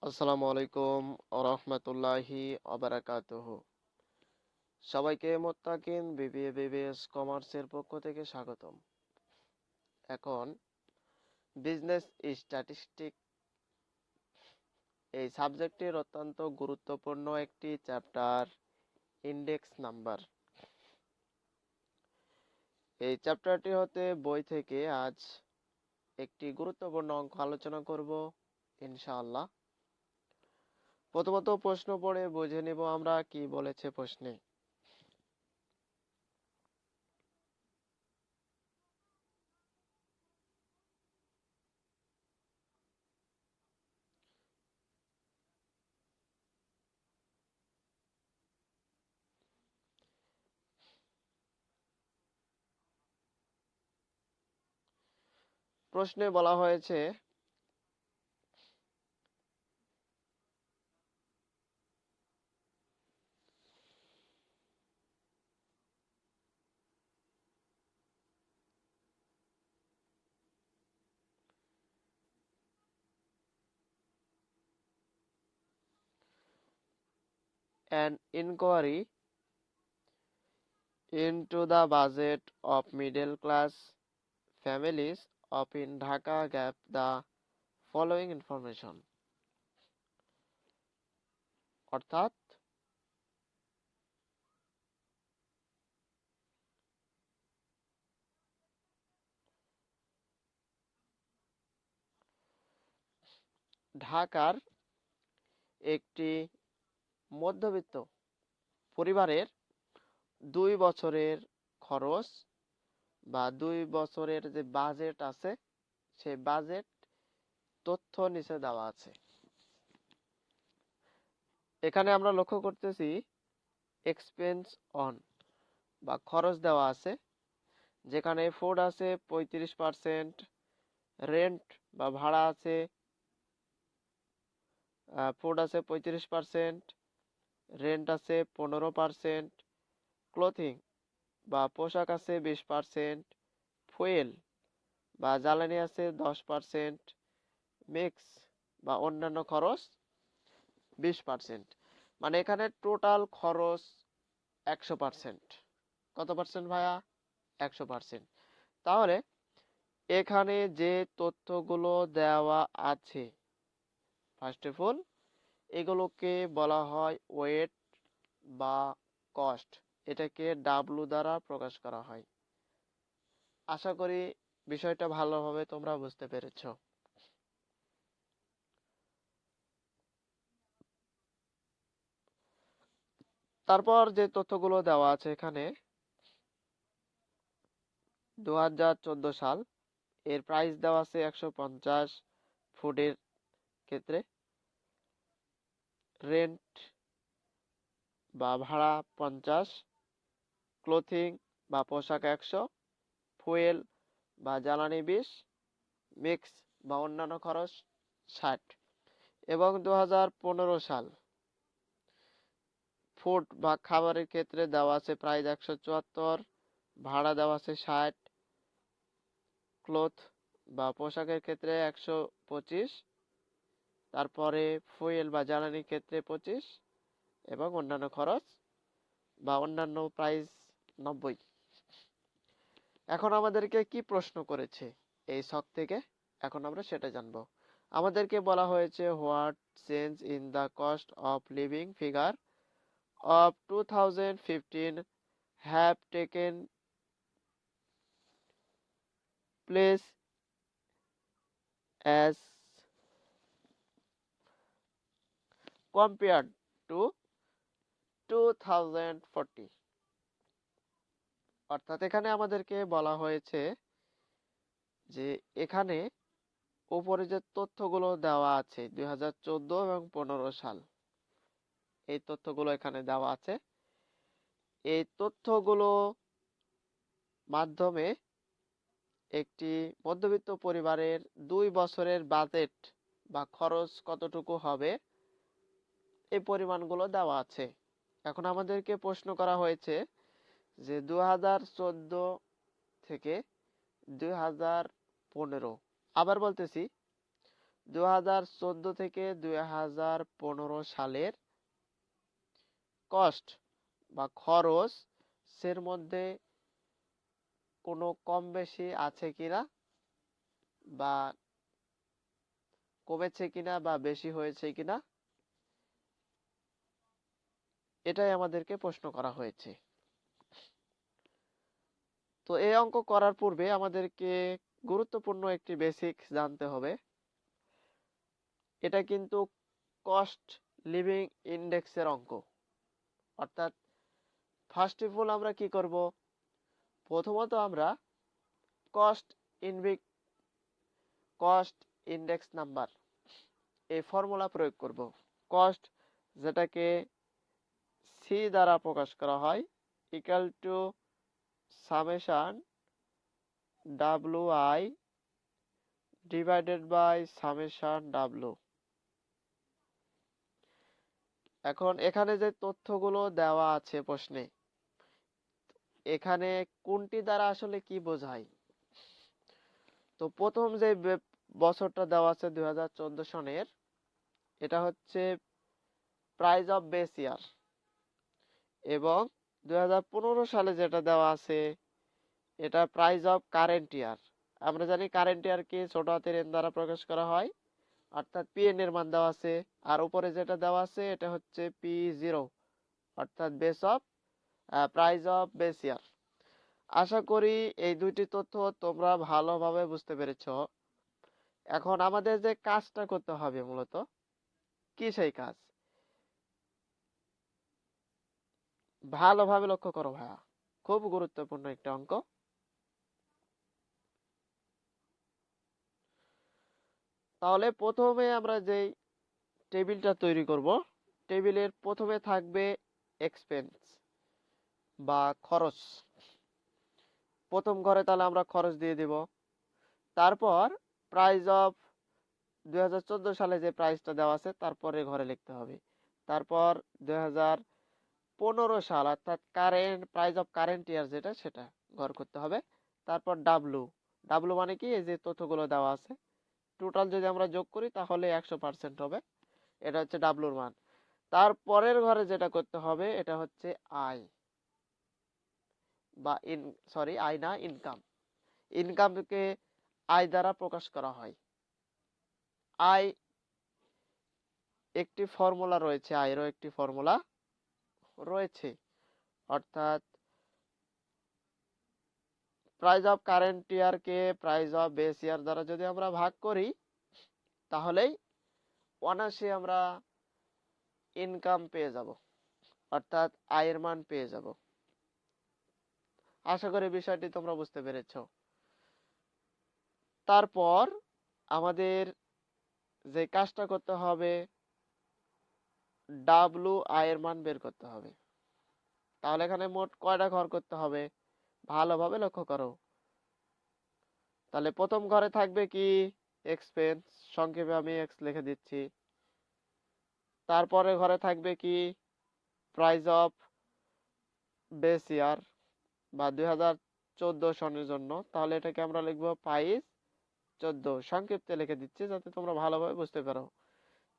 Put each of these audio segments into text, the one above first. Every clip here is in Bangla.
আসসালামু আলাইকুম ওরহমতুল্লাহি অবারাকাতুহু। সবাইকে মুত্তাকিন বিবিএস কমার্সের পক্ষ থেকে স্বাগতম। এখন বিজনেস স্ট্যাটিস্টিক এই সাবজেক্টের অত্যন্ত গুরুত্বপূর্ণ একটি চ্যাপ্টার, ইন্ডেক্স নাম্বার। এই চ্যাপ্টারটি হতে বই থেকে আজ একটি গুরুত্বপূর্ণ অঙ্ক আলোচনা করব ইনশাআল্লাহ। প্রথমত প্রশ্ন পড়ে বুঝে নিব আমরা কি বলেছে প্রশ্নে। প্রশ্নে বলা হয়েছে an inquiry into the budget of middle class families of in Dhaka gave the following information. অর্থাৎ ঢাকার একটি মধ্যবিত্ত পরিবারের 2 বছরের খরচ বা 2 বছরের যে বাজেট আছে সেই বাজেট তথ্য নিচে দেওয়া আছে। এখানে আমরা লক্ষ্য করতেছি এক্সপেন্স অন বা খরচ দেওয়া আছে, যেখানে ফুড আছে 35%, রেন্ট বা ভাড়া আছে ফুড আছে 35%, রেন্ট আছে 15%, ক্লোথিং বা পোশাক আছে 20%, ফুয়েল বা জ্বালানি আছে 10%, মিক্স বা অন্যান্য খরচ 20%। মানে এখানে টোটাল খরচ 100%। কত পার্সেন্ট ভাইয়া? 100%। তাহলে এখানে যে তথ্যগুলো দেওয়া আছে, ফার্স্ট অফ অল এগুলোকে বলা হয় ওয়েট বা কস্ট। এটাকে ডাব্লু দ্বারা প্রকাশ করা হয়। আশা করি বিষয়টা ভালোভাবে তোমরা বুঝতে পেরেছো। তারপর যে তথ্যগুলো দেওয়া আছে এখানে 2014 সাল এর প্রাইস দেওয়া আছে 150 ফুডের ক্ষেত্রে, রেন্ট বা ভাড়া 50, ক্লোথিং বা পোশাক 100, ফুয়েল বা জ্বালানি 20, মিক্স বা অন্যান্য খরচ 60। এবং 2015 সাল ফুড বা খাবারের ক্ষেত্রে দেওয়া আছে প্রাইস 174, ভাড়া দেওয়া আছে 60, ক্লোথ বা পোশাকের ক্ষেত্রে 125, তারপরে ফুয়েল বা জ্বালানির ক্ষেত্রে 25 এবং অন্যান্য খরচ বা অন্যান্য প্রাইস 90। এখন আমাদেরকে কি প্রশ্ন করেছে এই ছক থেকে, এখন আমরা সেটা জানবো। আমাদেরকে বলা হয়েছে what change in the cost of living figure of 2015 have taken place as compared two 2040। অর্থাৎ এখানে আমাদেরকে বলা হয়েছে যে এখানে উপরে যে তথ্যগুলো দেওয়া আছে 2014 এবং 15 সাল, এই তথ্যগুলো এখানে দেওয়া আছে। এই তথ্যগুলো মাধ্যমে একটি মধ্যবিত্ত পরিবারের 2 বছরের বাজেট বা খরচ কতটুকু হবে এই পরিমাণগুলো দেওয়া আছে। এখন আমাদেরকে প্রশ্ন করা হয়েছে যে 2014 থেকে 2015, আবার বলতেছি 2014 থেকে 2015 সালের কস্ট বা খরচের মধ্যে কোনো কম বেশি আছে কিনা, বা কমেছে কিনা, বা বেশি হয়েছে কিনা, এটাই আমাদেরকে প্রশ্ন করা হয়েছে। তো এই অঙ্ক করার পূর্বে আমাদেরকে গুরুত্বপূর্ণ একটি বেসিক জানতে হবে। এটা কিন্তু কস্ট লিভিং ইন্ডেক্সের অঙ্ক। অর্থাৎ ফার্স্ট অফ অল আমরা কি করব, প্রথমত আমরা কস্ট কস্ট ইন্ডেক্স নাম্বার এই ফর্মুলা প্রয়োগ করব। কস্ট, যেটাকে সি দ্বারা প্রকাশ করা হয়, equal to summation W I divided by summation W. এখন এখানে যে তথ্যগুলো দেওয়া আছে প্রশ্নে, এখানে কোনটি দ্বারা আসলে কি বোঝায়? তো প্রথম যে বছরটা দেওয়া আছে 2014 সনের, এটা হচ্ছে প্রাইস অফ বেস ইয়ার। এবং 2015 সালে যেটা দেওয়া আছে, এটা প্রাইস অফ কারেন্ট ইয়ার। আমরা জানি কারেন্ট ইয়ারকে ছোট হাতের এন দ্বারা প্রকাশ করা হয়, অর্থাৎ পিএন এর মান দেওয়া আছে। আর উপরে যেটা দেওয়া আছে এটা হচ্ছে P0, অর্থাৎ base of price of base year. আশা করি এই দুইটি তথ্য তোমরা ভালোভাবে বুঝতে পেরেছো। এখন আমাদের যে কাজটা করতে হবে মূলত কি সেই কাজ, ভালোভাবে লক্ষ্য করো ভাইয়া, খুব গুরুত্বপূর্ণ একটা অঙ্ক। তাহলে প্রথমে আমরা যেই টেবিলটা তৈরি করব, টেবিলের প্রথমে থাকবে এক্সপেন্স বা খরচ। প্রথম ঘরে তাহলে আমরা খরচ দিয়ে দিব। তারপর প্রাইস অফ 2014 সালে যে প্রাইসটা দেওয়া আছে তারপরে ঘরে লিখতে হবে। তারপর 2015 সাল, অর্থাৎ কারেন্ট প্রাইস অফ কারেন্ট ইয়ার যেটা, সেটা ঘর করতে হবে। তারপর ডাব্লু, ডাব্লু মানে কি, এই যে তথ্যগুলো দেওয়া আছে টোটাল যদি আমরা যোগ করি তাহলে 100% হবে, এটা হচ্ছে ডাব্লুর মান। তারপরের ঘরে যেটা করতে হবে এটা হচ্ছে আয় বা আয় না, ইনকাম। ইনকামকে আয় দ্বারা প্রকাশ করা হয়। আয় একটি ফর্মুলা রয়েছে, আয়েরও একটি ফর্মুলা রয়েছে, অর্থাৎ প্রাইস অফ কারেন্ট ইয়ারকে প্রাইস অফ বেস ইয়ার দ্বারা যদি আমরা ভাগ করি তাহলেই অনায়াসে আমরা ইনকাম পেয়ে যাব, অর্থাৎ আয়ের মান পেয়ে যাব। আশা করি বিষয়টি তোমরা বুঝতে পেরেছ। তারপর আমাদের যে কাজটা করতে হবে, ডাব্লু আয়ের মান বের করতে হবে। তাহলে এখানে মোট কয়টা ঘর করতে হবে ভালোভাবে লক্ষ্য করো। তাহলে প্রথম ঘরে থাকবে কি, এক্সপেন্স, সংক্ষেপে আমি এক্স লিখে দিচ্ছি। তারপরে ঘরে থাকবে কি, প্রাইস অফ বেস ইয়ার বা 2014 সনের জন্য, তাহলে এটাকে আমরা লিখবো প্রাইস 14, সংক্ষিপ্তে লিখে দিচ্ছি যাতে তোমরা ভালোভাবে বুঝতে পারো।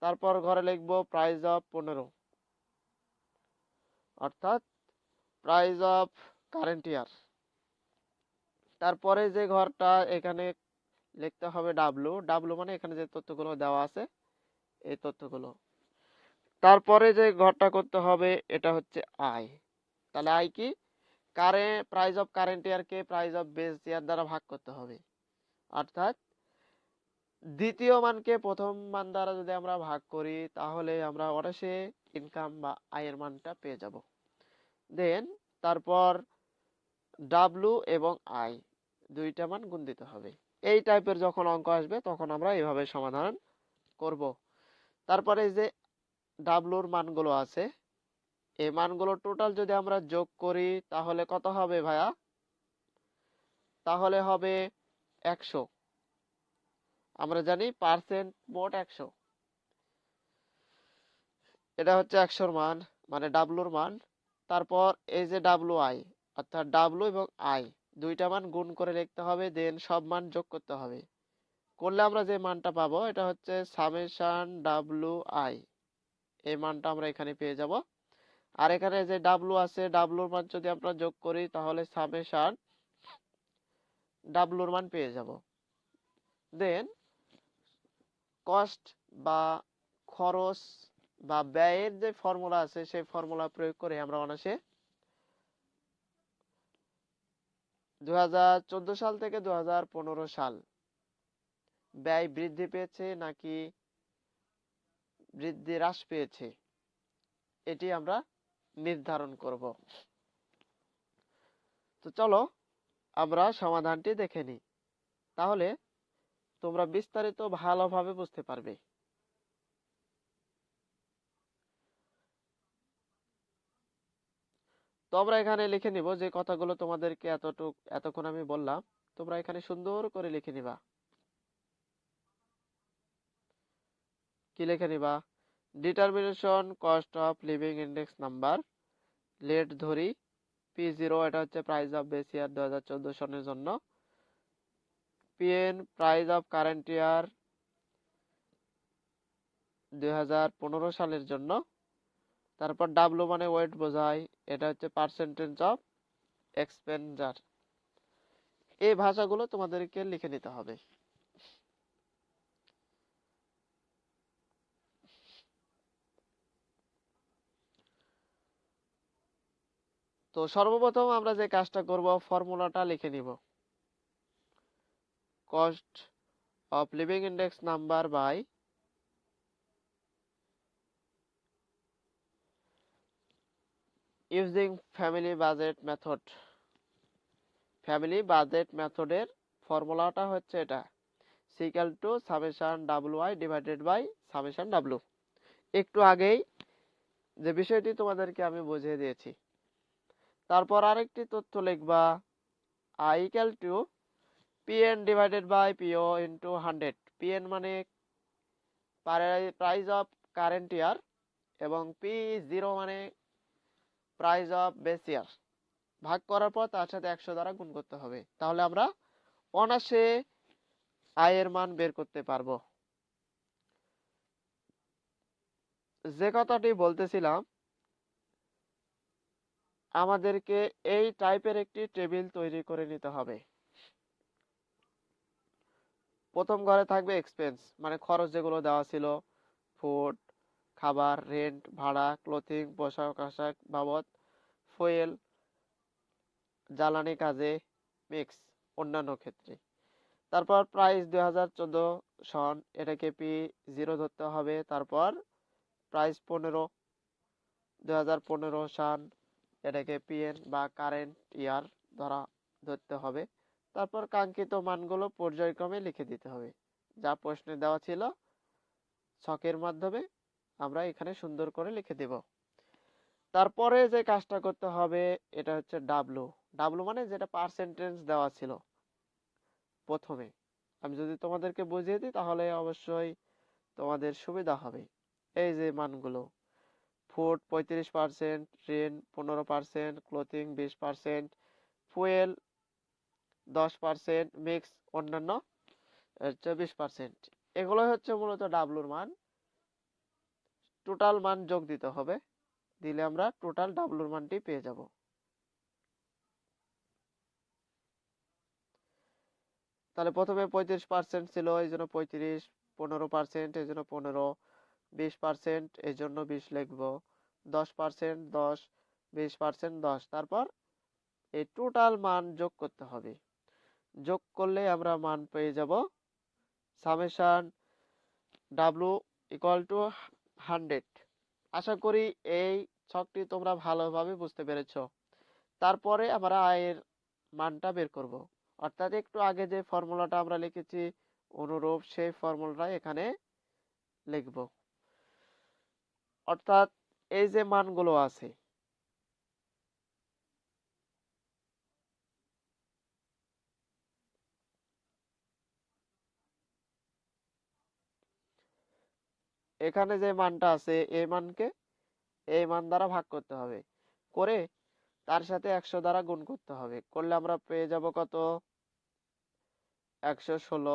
তারপর ঘরে লিখবো প্রাইস অফ 15, অর্থাৎ প্রাইস অফ কারেন্ট ইয়ার। তারপরে যে ঘরটা এখানে লিখতে হবে ডাব্লু, ডাব্লু মানে এখানে যে তথ্যগুলো দেওয়া আছে এই তথ্যগুলো। তারপরে যে ঘরটা করতে হবে এটা হচ্ছে আয়। তাহলে আয় কি, প্রাইস অফ কারেন্ট ইয়ারকে প্রাইস অফ বেস ইয়ার দ্বারা ভাগ করতে হবে, অর্থাৎ দ্বিতীয় মানকে প্রথম মান দ্বারা যদি আমরা ভাগ করি তাহলে আমরা অনায়াসে ইনকাম বা আয়ের মানটা পেয়ে যাব। দেন তারপর ডাব্লু এবং আই দুইটা মান গুণ দিতে হবে। এই টাইপের যখন অঙ্ক আসবে তখন আমরা এইভাবে সমাধান করব। তারপরে এই যে ডাব্লুর মানগুলো আছে, এই মানগুলো টোটাল যদি আমরা যোগ করি তাহলে কত হবে ভাইয়া? তাহলে হবে 100। আমরা জানি পার্সেন্ট মোট 100, এটা হচ্ছে 100-র মান, মানে ডাব্লুর মান। তারপর এই যে ডাব্লু আই, অর্থাৎ ডাব্লু এবং আই দুইটা মান গুণ করে লিখতে হবে, দেন সব মান যোগ করতে হবে। করলে আমরা যে মানটা পাবো এটা হচ্ছে সামেশন ডাব্লু আই, এই মানটা আমরা এখানে পেয়ে যাব। আর এখানে যে ডাব্লু আছে, ডাব্লুর মান যদি আমরা যোগ করি তাহলে সামেশন ডাব্লুর মান পেয়ে যাব। দেন কস্ট বা খরচ বা ব্যয়ের যে ফর্মুলা আছে সেই ফর্মুলা প্রয়োগ করে আমরা অনায়াসে 2014 সাল থেকে 2015 সাল ব্যয় বৃদ্ধি পেয়েছে নাকি বৃদ্ধি হ্রাস পেয়েছে এটি আমরা নির্ধারণ করব। তো চলো আমরা সমাধানটি দেখে নিই, তাহলে তোমরা বিস্তারিত ভালোভাবে বুঝতে পারবে। তো আমরা এখানে লিখে নিব যে কথাগুলো তোমাদেরকে এতক্ষণ আমি বললাম, তোমরা এখানে সুন্দর করে লিখে নিবা। কি লিখে নিবা? Determination cost of living index number, let ধরি P0 এটা হচ্ছে প্রাইস অফ বেস ইয়ার 2014 সনের জন্য, PN প্রাইস অফ কারেন্ট ইয়ার 2015 সালের জন্য। তারপর ডাব্লু মানে ওয়েট বোঝায়, এটা হচ্ছে পার্সেন্টেজ অফ এক্সপেন্ডিচার। এই ভাষাগুলো তোমাদেরকে লিখে নিতে হবে। তো সর্বপ্রথম আমরা যে কাজটা করব, ফর্মুলাটা লিখে নিব। Cost of living index number by using family budget method. Family budget মেথডের ফর্মুলাটা হচ্ছে এটা, equal to summation W I divided by summation W. একটু আগেই যে বিষয়টি তোমাদেরকে আমি বুঝিয়ে দিয়েছি। তারপর আরেকটি তথ্য লিখবা, I equal to PN divided by PO into 100। PN মানে প্রাইস অফ কারেন্ট ইয়ার এবং P0 মানে প্রাইস অফ বেস ইয়ার। ভাগ করার পর তার সাথে 100 দ্বারা গুণ করতে হবে, তাহলে আমরা অনায়াসে আয়ের মান বের করতে পারবো। যে কথাটি বলতেছিলাম, আমাদেরকে এই টাইপের একটি টেবিল তৈরি করে নিতে হবে। প্রথম ঘরে থাকবে এক্সপেন্স মানে খরচ যেগুলো দেওয়া ছিল, ফুড, খাবার, রেন্ট, ভাড়া, ক্লোথিং, পোশাক আশাক বাবদ, ফুয়েল, জ্বালানি কাজে, মিক্স, অন্যান্য ক্ষেত্রে। তারপর প্রাইস 2014 সন, এটাকে P0 ধরতে হবে। তারপর প্রাইস 2015 সন, এটাকে PN বা কারেন্ট ইয়ার ধরতে হবে। তারপর কাঙ্ক্ষিত মানগুলো পর্যায়ক্রমে লিখে দিতে হবে, যা প্রশ্নে দেওয়া ছিল ছকের মাধ্যমে আমরা এখানে সুন্দর করে লিখে দেব। তারপরে যে কাজটা করতে হবে এটা হচ্ছে ডাব্লু। ডাব্লু মানে যেটা পার্সেন্টেজ দেওয়া ছিল প্রথমে, আমি যদি তোমাদেরকে বুঝিয়ে দিই তাহলে অবশ্যই তোমাদের সুবিধা হবে। এই যে মানগুলো, food 35%, rent 15%, clothing 20%, fuel 10%, mix অন্যান্য 24%। এগুলো হচ্ছে মূলত ডাব্লুর মান। টোটাল মান যোগ দিতে হবে, দিলে আমরা টোটাল ডাব্লুর মানটি পেয়ে যাব। তাহলে প্রথমে 35% ছিল, এই জন্য 35, 15% এই জন্য 15, 20% এই জন্য 20 লিখবো, 10% 10, 20% 10। তারপর এই টোটাল মান যোগ করতে হবে, যোগ করলে আমরা মান পেয়ে যাব সামেশন ডাব্লু ইকুয়াল টু 100। আশা করি এই ছকটি তোমরা ভালোভাবে বুঝতে পেরেছ। তারপরে আমরা আয়ের মানটা বের করব, অর্থাৎ একটু আগে যে ফর্মুলাটা আমরা লিখেছি অনুরূপ সেই ফর্মুলাটা এখানে লিখব। অর্থাৎ এই যে মানগুলো আছে, এখানে যে মানটা আছে এই মানকে এই মান দ্বারা ভাগ করতে হবে, করে তার সাথে 100 দ্বারা গুণ করতে হবে। করলে আমরা পেয়ে যাব কত? 116।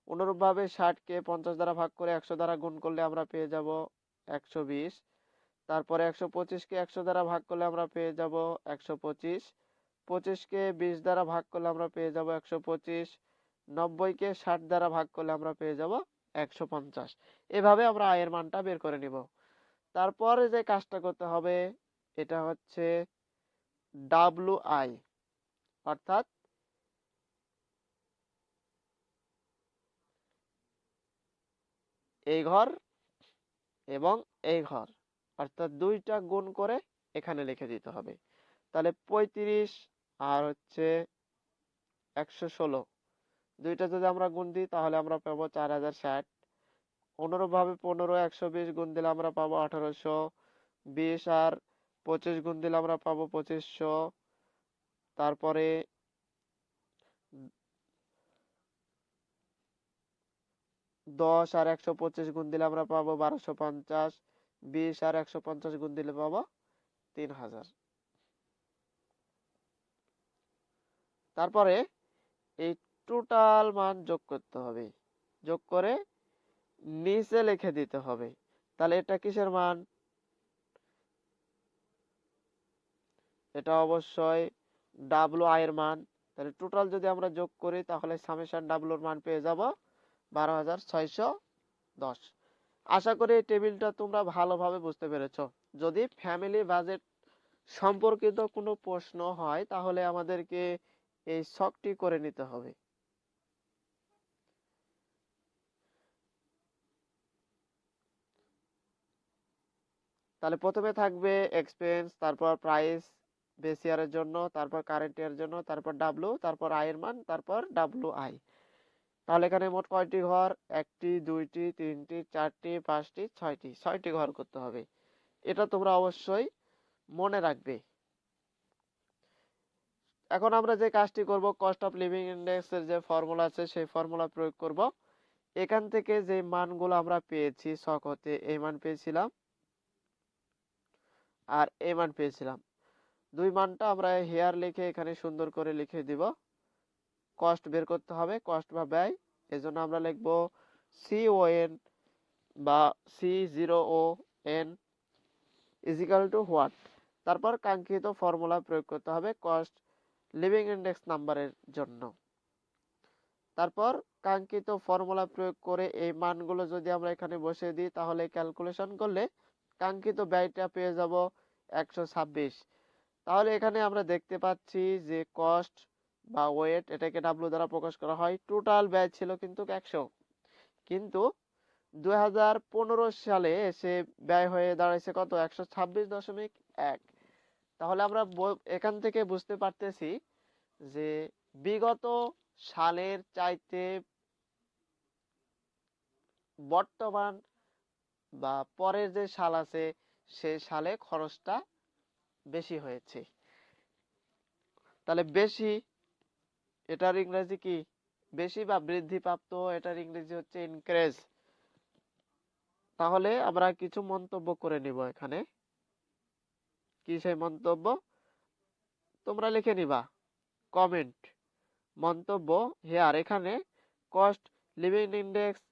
অনুরূপভাবে 60কে 50 দ্বারা ভাগ করে 100 দ্বারা গুণ করলে আমরা পেয়ে যাব 120। তারপরে 125কে 100 দ্বারা ভাগ করলে আমরা পেয়ে যাব 125। 25কে 20 দ্বারা ভাগ করলে আমরা পেয়ে যাব 125। 90কে 60 দ্বারা ভাগ করলে আমরা পেয়ে যাব 150। এভাবে আমরা আয়ের মানটা বের করে নিব। তারপরে যে কাজটা করতে হবে এটা হচ্ছে WI, অর্থাৎ এই ঘর এবং এই ঘর, অর্থাৎ দুইটা গুণ করে এখানে লিখে দিতে হবে। তাহলে 35 আর হচ্ছে 116, দুইটা যদি আমরা গুণ দিই তাহলে আমরা পাবো 4060। অনুরূপভাবে 15 120 গুণ দিলে আমরা পাবো 1800। 20 আর 25 গুণ দিলে আমরা পাবো 2500। তারপরে 10 আর 125 গুণ দিলে আমরা পাবো 1250। 20 আর 150 গুণ দিলে পাবো 3000। তারপরে এই টোটাল মান যোগ করতে হবে, যোগ করে নিচে লিখে দিতে হবে। তাহলে এটা কিসের মান? এটা অবশ্যই WI এর মান। তাহলে টোটাল যদি আমরা যোগ করি তাহলে সামেশন ডাব্লুর মান পেয়ে যাব 12610। আশা করি এই টেবিলটা তোমরা ভালোভাবে বুঝতে পেরেছো। যদি ফ্যামিলি বাজেট সম্পর্কিত কোনো প্রশ্ন হয় তাহলে আমাদেরকে এই ছকটি করে নিতে হবে। তাহলে প্রথমে থাকবে এক্সপেন্স, তারপর প্রাইস বেস ইয়ারের জন্য, তারপর কারেন্ট ইয়ারের জন্য, তারপর ডাব্লু, তারপর আয়ের মান, তারপর WI। তাহলে এখানে মোট কয়টি ঘর? 1টি 2টি 3টি 4টি 5টি 6টি, 6টি ঘর করতে হবে। এটা তোমরা অবশ্যই মনে রাখবে। এখন আমরা যে কাজটি করব, কস্ট অফ লিভিং ইন্ডেক্স এর যে ফর্মুলা আছে সেই ফর্মুলা প্রয়োগ করব। এখান থেকে যে মানগুলো আমরা পেয়েছি ছক হতে, এই মান পেয়েছিলাম আর এই মান পেয়েছিলাম, দুই মানটা আমরা হেয়ার লিখে এখানে সুন্দর করে লিখে দিব। কস্ট বের করতে হবে, কস্ট বা ব্যয়, এজন্য আমরা লিখব CON বা C0ON ইজিক্যাল টু হোয়াট। তারপর কাঙ্ক্ষিত ফর্মুলা প্রয়োগ করতে হবে কস্ট লিভিং ইন্ডেক্স নাম্বারের জন্য। তারপর কাঙ্ক্ষিত ফর্মুলা প্রয়োগ করে এই মানগুলো যদি আমরা এখানে বসিয়ে দিই তাহলে ক্যালকুলেশন করলে কাঙ্ক্ষিত ব্যয়টা পেয়ে যাব 126। তাহলে এখানে আমরা দেখতে পাচ্ছি যে কস্ট বা ওয়েট, এটাকে ডাব্লু দ্বারা প্রকাশ করা হয়। টোটাল ব্যয় ছিল কিন্তু 100, কিন্তু 2015 সালে এসে ব্যয় হয়ে দাঁড়াইছে কত? 126.1। তাহলে আমরা এখান থেকে বুঝতে পারতেছি যে বিগত সালের চাইতে বর্তমান বা পরের যে সাল আছে সেই সালে খরচটা বেশি হয়েছে। তাহলে বেশি, এটার ইংরেজি কি? বেশি বা বৃদ্ধিপ্রাপ্ত, এটার ইংরেজি হচ্ছে ইনক্রিজ। তাহলে আমরা কিছু মন্তব্য করে নিব এখানে। কি সেই মন্তব্য? তোমরা লিখে নিবা কমেন্ট, মন্তব্য হেয়ার। এখানে কস্ট লিভিং ইন্ডেক্স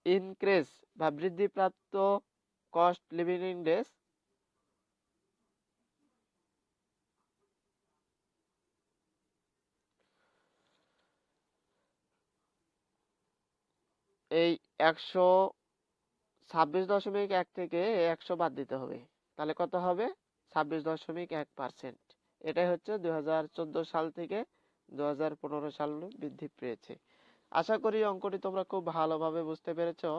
ইনক্রিজ বা বৃদ্ধিপ্রাপ্ত কস্ট লিভিং ইন্ডেক্স এই 126.1 থেকে 100 বাদ দিতে হবে। তাহলে কত হবে? 26.1%। এটাই হচ্ছে 2014 সাল থেকে 2015 সাল বৃদ্ধি পেয়েছে। আশা করি অঙ্কটি তোমরা খুব ভালোভাবে বুঝতে পেরেছো।